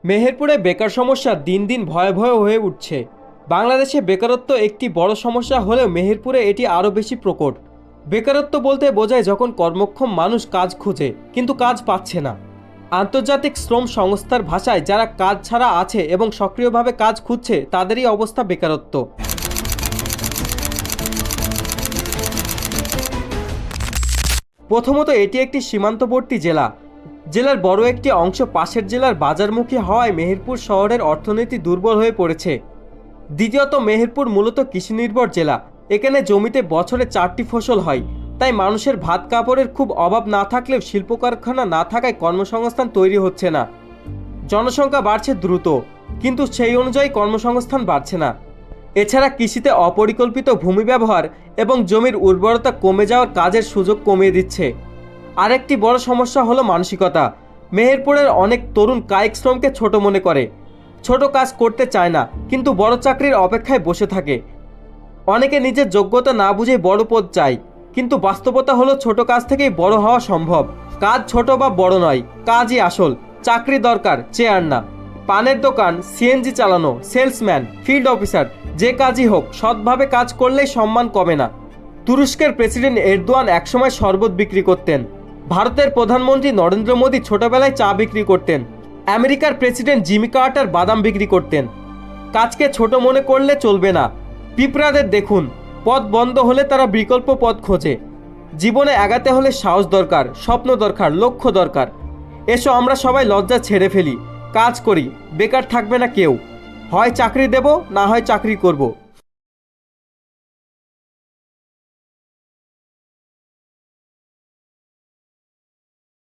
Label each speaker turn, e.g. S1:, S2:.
S1: মেহেরপুরে বেকার সমস্যা দিন দিন ভয়াবহ হয়ে উঠছে। বাংলাদেশে বেকারত্ব একটি বড় সমস্যা হলেও মেহেরপুরে এটি আরও বেশি প্রকট। বেকারত্ব বলতে বোঝায় যখন কর্মক্ষম মানুষ কাজ খোঁজে কিন্তু কাজ পাচ্ছে না। আন্তর্জাতিক শ্রম সংস্থার ভাষায় যারা কাজ ছাড়া আছে এবং সক্রিয়ভাবে কাজ খুঁজছে তাদেরই অবস্থা বেকারত্ব। প্রথমত এটি একটি সীমান্তবর্তী জেলা। জেলার বড় একটি অংশ পাশের জেলার বাজারমুখী হওয়ায় মেহেরপুর শহরের অর্থনীতি দুর্বল হয়ে পড়েছে। দ্বিতীয়ত মেহেরপুর মূলত কৃষিনির্ভর জেলা। এখানে জমিতে বছরে 4টি ফসল হয়, তাই মানুষের ভাত কাপড়ের খুব অভাব না থাকলেও শিল্প কারখানা না থাকায় কর্মসংস্থান তৈরি হচ্ছে না। জনসংখ্যা বাড়ছে দ্রুত, কিন্তু সেই অনুযায়ী কর্মসংস্থান বাড়ছে না। এছাড়া কৃষিতে অপরিকল্পিত ভূমি ব্যবহার এবং জমির উর্বরতা কমে যাওয়ার কাজের সুযোগ কমিয়ে দিচ্ছে। আরেকটি বড় সমস্যা হলো মানসিকতা। মেহেরপুরের অনেক তরুণ কায়িক শ্রমকে ছোট মনে করে, ছোট কাজ করতে চায় না, কিন্তু বড় চাকরির অপেক্ষায় বসে থাকে। অনেকে নিজের যোগ্যতা না বুঝে বড় পদ চায়, কিন্তু বাস্তবতা হলো ছোট কাজ থেকেই বড় হওয়া সম্ভব। কাজ ছোট বা বড় নয়, কাজই আসল। চাকরি দরকার, চেয়ার না। পানের দোকান, সিএনজি চালানো, সেলসম্যান, ফিল্ড অফিসার, যে কাজই হোক সৎভাবে কাজ করলেই সম্মান কমে না। তুরস্কের প্রেসিডেন্ট এরদোয়ান একসময় শরবত বিক্রি করতেন। ভারতের প্রধানমন্ত্রী নরেন্দ্র মোদী ছোটবেলায় চা বিক্রি করতেন। আমেরিকার প্রেসিডেন্ট জিমি কার্টার বাদাম বিক্রি করতেন। কাজকে ছোট মনে করলে চলবে না। পিঁপড়াদের দেখুন, পথ বন্ধ হলে তারা বিকল্প পথ খোঁজে। জীবনে এগাতে হলে সাহস দরকার, স্বপ্ন দরকার, লক্ষ্য দরকার। এসো আমরা সবাই লজ্জা ছেড়ে ফেলি, কাজ করি, বেকার থাকবে না কেউ। হয় চাকরি দেব, না হয় চাকরি করব।